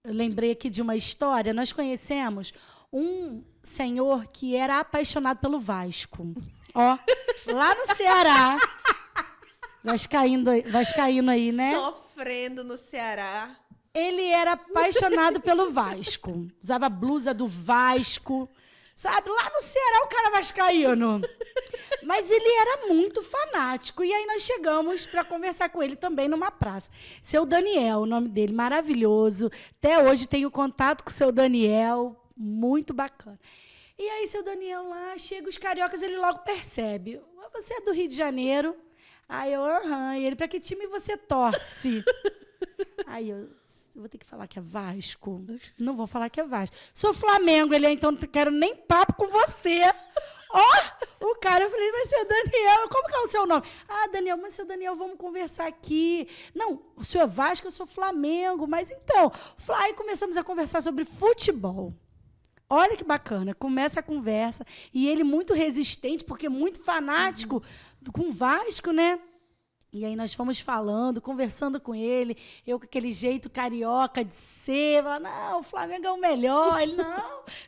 eu lembrei aqui de uma história. Nós conhecemos um senhor que era apaixonado pelo Vasco. Ó, lá no Ceará. Vascaíno aí, né? Sofrendo no Ceará. Ele era apaixonado pelo Vasco. Usava blusa do Vasco. Sabe? Lá no Ceará o cara vascaíno. Mas ele era muito fanático. E aí nós chegamos para conversar com ele também numa praça. Seu Daniel, o nome dele, maravilhoso. Até hoje tenho contato com o seu Daniel. Muito bacana. E aí, seu Daniel lá, chega os cariocas, ele logo percebe. Você é do Rio de Janeiro? Aí eu, aham. E ele, para que time você torce? Aí eu vou ter que falar que é Vasco? Não vou falar que é Vasco. Sou Flamengo. Ele, então não quero nem papo com você. Ó, o cara, eu falei, mas seu Daniel, como que é o seu nome? Ah, Daniel, mas seu Daniel, vamos conversar aqui. Não, o senhor é Vasco, eu sou Flamengo. Mas então, aí começamos a conversar sobre futebol. Olha que bacana, começa a conversa. E ele muito resistente, porque muito fanático com o Vasco, né? E aí nós fomos falando, conversando com ele, eu com aquele jeito carioca de ser, falando, não, o Flamengo é o melhor. Ele,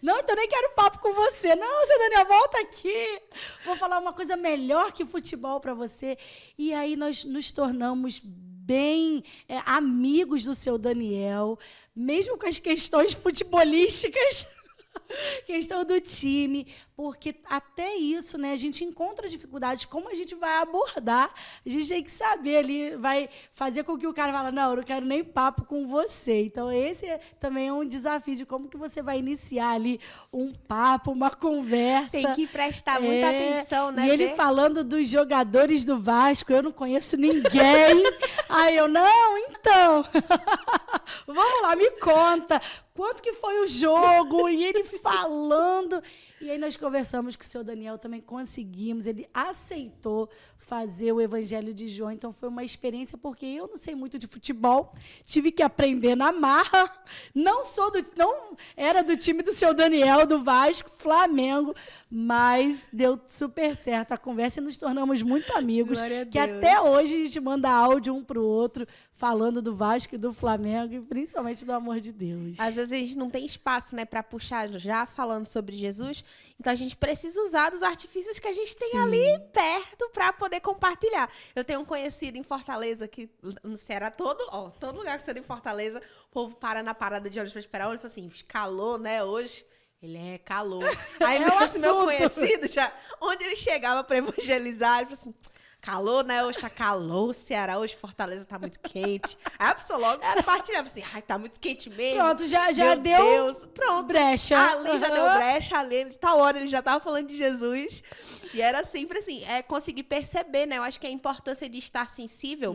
não, então nem quero papo com você. Não, seu Daniel, volta aqui. Vou falar uma coisa melhor que futebol para você. E aí nós nos tornamos bem amigos do seu Daniel, mesmo com as questões futebolísticas. Questão do time, porque até isso, né, a gente encontra dificuldades, como a gente vai abordar, a gente tem que saber ali, vai fazer com que o cara fale, não, eu não quero nem papo com você. Então, esse também é um desafio de como que você vai iniciar ali um papo, uma conversa. Tem que prestar muita atenção, né? E ele falando dos jogadores do Vasco, eu não conheço ninguém. Aí eu, não, então, vamos lá, me conta. Quanto que foi o jogo? E ele falando. E aí nós conversamos com o seu Daniel, também conseguimos. Ele aceitou fazer o Evangelho de João. Então, foi uma experiência, porque eu não sei muito de futebol. Tive que aprender na marra. Não era do time do seu Daniel, do Vasco, Flamengo. Mas deu super certo a conversa e nos tornamos muito amigos. Que até hoje a gente manda áudio um para o outro, falando do Vasco e do Flamengo, e principalmente do amor de Deus. Às vezes a gente não tem espaço, né, para puxar já falando sobre Jesus, então a gente precisa usar dos artifícios que a gente tem ali perto para poder compartilhar. Eu tenho um conhecido em Fortaleza, que no Ceará, todo lugar que você tem em Fortaleza, o povo para na parada de ônibus para esperar, olha assim, calor, né, hoje. Ele calor. Aí meu conhecido, já, onde ele chegava para evangelizar, ele falou assim, calor, né? Hoje tá calor, Ceará, hoje Fortaleza tá muito quente. Aí a pessoa logo compartilhava assim, ai, tá muito quente mesmo. Pronto, já deu Deus. Pronto. brecha. Ali já deu brecha, ali, tal hora ele já tava falando de Jesus. E era sempre assim, conseguir perceber, né? Eu acho que a importância de estar sensível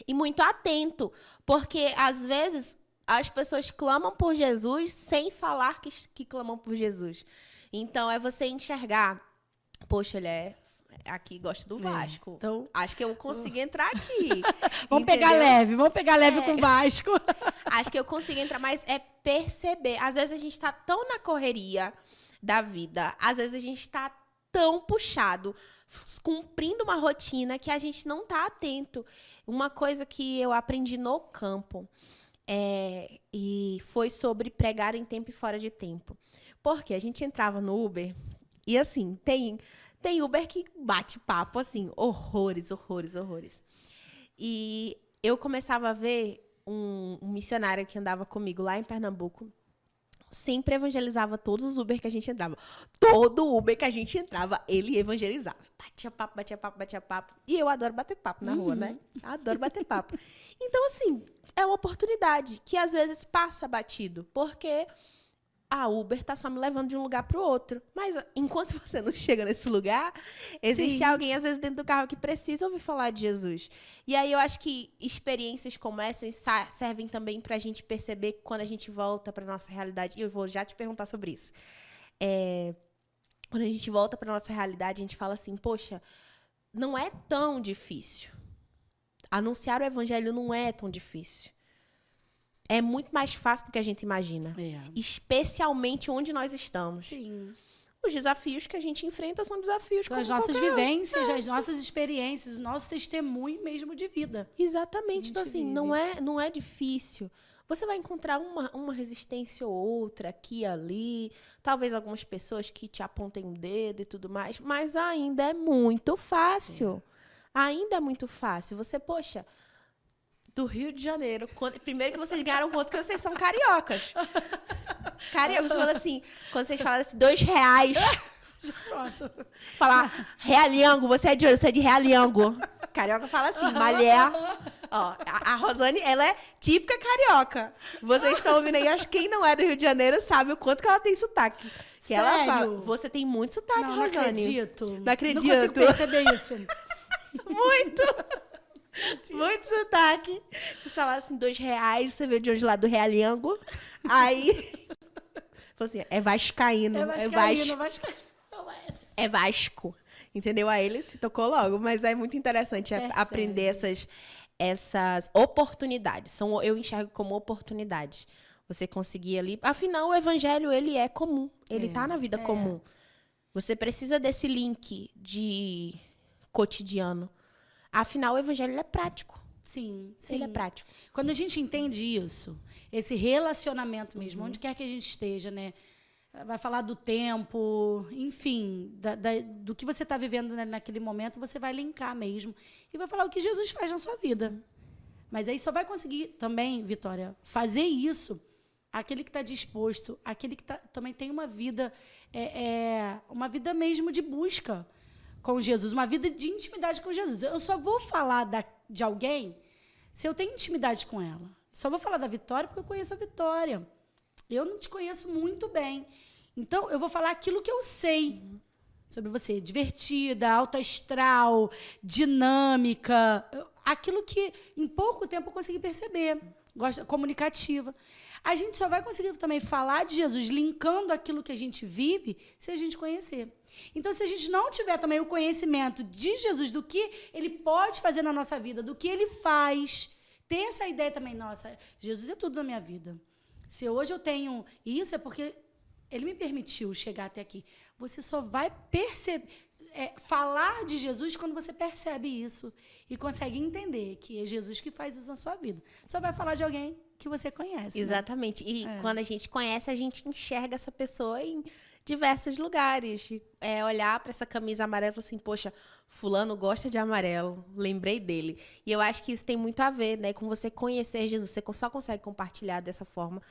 e muito atento, porque às vezes as pessoas clamam por Jesus sem falar que clamam por Jesus. Então, é você enxergar, poxa, ele aqui gosta do Vasco. Então, acho que eu consigo entrar aqui. Vamos pegar leve com o Vasco. Acho que eu consigo entrar, mas é perceber. Às vezes a gente tá tão na correria da vida, às vezes a gente tá tão puxado, cumprindo uma rotina que a gente não tá atento. Uma coisa que eu aprendi no campo e foi sobre pregar em tempo e fora de tempo. Porque a gente entrava no Uber e, assim, tem Uber que bate papo, assim, horrores. E eu começava a ver um missionário que andava comigo lá em Pernambuco, sempre evangelizava todos os Uber que a gente entrava. Todo Uber que a gente entrava, ele evangelizava. Batia papo. E eu adoro bater papo na rua, né? Adoro bater papo. Então, assim, é uma oportunidade que às vezes passa batido, porque a Uber tá só me levando de um lugar para o outro. Mas enquanto você não chega nesse lugar, existe alguém, às vezes, dentro do carro que precisa ouvir falar de Jesus. E aí eu acho que experiências como essas servem também para a gente perceber quando a gente volta para nossa realidade. E eu vou já te perguntar sobre isso. Quando a gente volta para nossa realidade, a gente fala assim, poxa, não é tão difícil. Anunciar o evangelho não é tão difícil. É muito mais fácil do que a gente imagina. Especialmente onde nós estamos. Sim. Os desafios que a gente enfrenta são desafios com as nossas vivências, as nossas experiências, o nosso testemunho mesmo de vida. Exatamente. Então, assim, não é difícil. Você vai encontrar uma resistência ou outra aqui e ali, talvez algumas pessoas que te apontem o dedo e tudo mais, mas ainda é muito fácil. Ainda é muito fácil. Você, poxa, do Rio de Janeiro. Primeiro que vocês ganharam conta que vocês são cariocas. Cariocas, você fala assim, quando vocês falaram assim, R$2. Pronto. Falar Realengo, você é de onde? Você é de Realengo. Carioca fala assim, malé. Ó, a Rosane, ela é típica carioca. Vocês estão ouvindo aí, acho que quem não é do Rio de Janeiro sabe o quanto que ela tem sotaque. Que ela Sério? fala, você tem muito sotaque, Não Rosane. acredito. Não acredito. Não consigo perceber isso. Muito. Muito sotaque. Você fala assim, R$2, você veio de onde lá? Do Realengo. Aí, falou assim, é vascaíno. É Vasco. Entendeu? Aí ele se tocou logo. Mas é muito interessante aprender essas oportunidades. Eu enxergo como oportunidades. Você conseguir ali... Afinal, o evangelho, ele é comum. Ele tá na vida comum. Você precisa desse link de cotidiano. Afinal, o evangelho é prático. Sim, sim. Ele é prático. Quando a gente entende isso, esse relacionamento mesmo, onde quer que a gente esteja, né? Vai falar do tempo, enfim, do que você está vivendo, né, naquele momento, você vai linkar mesmo. E vai falar o que Jesus faz na sua vida. Mas aí só vai conseguir também, Vitória, fazer isso aquele que está disposto, aquele que também tem uma vida mesmo de busca com Jesus, uma vida de intimidade com Jesus. Eu só vou falar de alguém se eu tenho intimidade com ela. Só vou falar da Vitória porque eu conheço a Vitória. Eu não te conheço muito bem. Então, eu vou falar aquilo que eu sei sobre você. Divertida, alta astral, dinâmica. Aquilo que, em pouco tempo, eu consegui perceber. Comunicativa. A gente só vai conseguir também falar de Jesus, linkando aquilo que a gente vive, se a gente conhecer. Então, se a gente não tiver também o conhecimento de Jesus, do que ele pode fazer na nossa vida, do que ele faz, ter essa ideia também, nossa, Jesus é tudo na minha vida. Se hoje eu tenho isso, é porque ele me permitiu chegar até aqui. Você só vai falar de Jesus quando você percebe isso e consegue entender que é Jesus que faz isso na sua vida. Só vai falar de alguém que você conhece. Exatamente. Né? E quando a gente conhece, a gente enxerga essa pessoa em diversos lugares. Olhar para essa camisa amarela e falar assim, poxa, fulano gosta de amarelo, lembrei dele. E eu acho que isso tem muito a ver, né, com você conhecer Jesus. Você só consegue compartilhar dessa forma